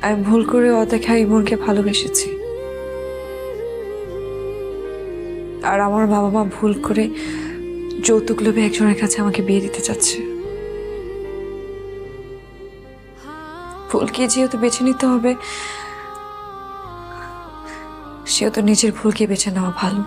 আমি ভুল করে অদেখা ইমনকে ভালোবেসেছি, আর আমার বাবা মা ভুল করে যৌতুক লোভে একজনের কাছে আমাকে বিয়ে দিতে চাচ্ছে। ভুলকে যেহেতু বেছে নিতে হবে, সেহেতু নিজের ভুলকে বেছে নেওয়া ভালো।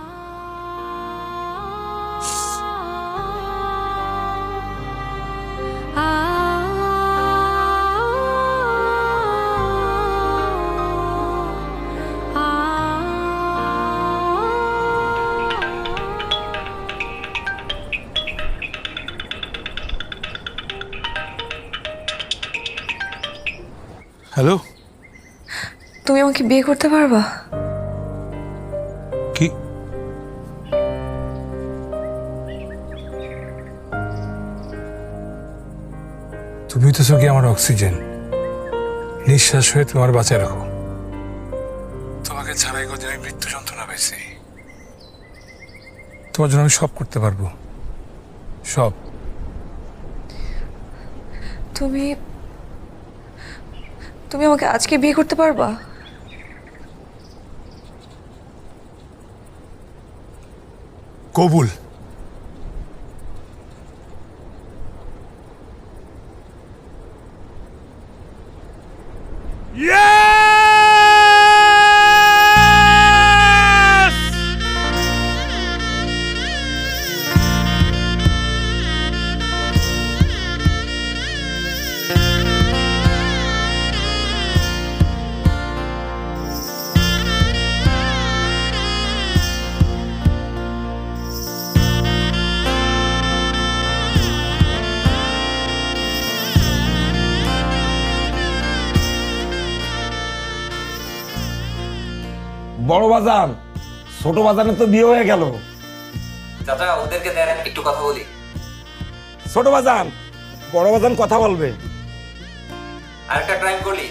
হ্যালো, তুমি আমাকে বিয়ে করতে পারবা? কি? তুমি তো কি আমার অক্সিজেন, নিঃশ্বাস হয়ে তোমার বাঁচায় রাখো। তোমাকে ছাড়াই কদিন আমি মৃত্যু যন্ত্রণা পাইছি। তোমার জন্য আমি সব করতে পারবো, সব। তুমি তুমি আমাকে আজকে বিয়ে করতে পারবা? কবুল। বড় বাজার ছোট বাজারে তো বিয়ে হয়ে গেল। চাচা ওদেরকে দেন একটু কথা বলি। ছোট বাজান বড় বাজান কথা বলবে। আরেকটা ক্রাইম করলি,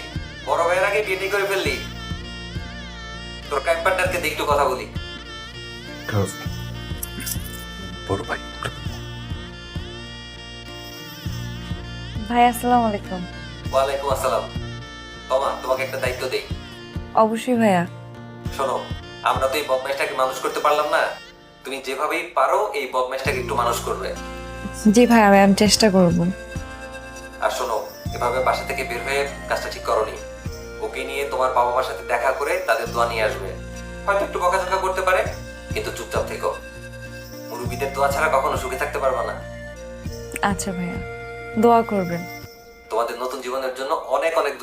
বড় ভাইয়ের আগে বিয়ে করে ফেললি। তোর ক্রাইম পার্টনারকে দিয়ে একটু কথা বলি। বড় ভাই, ভাই আসসালামু আলাইকুম। ওয়ালাইকুম আসসালাম। তোমাকে একটা দায়িত্ব দেই। অবশ্যই ভাইয়া। শোনো, আমরা তো এই বদমাইশটাকে মানুষ করতে পারলাম না, তুমি যেভাবেই পারো এই বদমাইশটাকে একটু মানুষ করবে। জি ভাই, আমি চেষ্টা করব। আর শোনো, এভাবে বাসা থেকে বের হয়ে কাজটা ঠিক করনি। ওকে নিয়ে তোমার বাবা মার সাথে দেখা করে তাদের দোয়া নিয়ে আসবে। হয়তো একটু বকাঝকা করতে পারে, কিন্তু চুপচাপ থেকো। মুরব্বীদের দোয়া ছাড়া কখনো সুখে থাকতে পারবে না। আচ্ছা ভাইয়া, দোয়া করবেন। তোমাদের নতুন জীবনের জন্য অনেক অনেক দোয়া।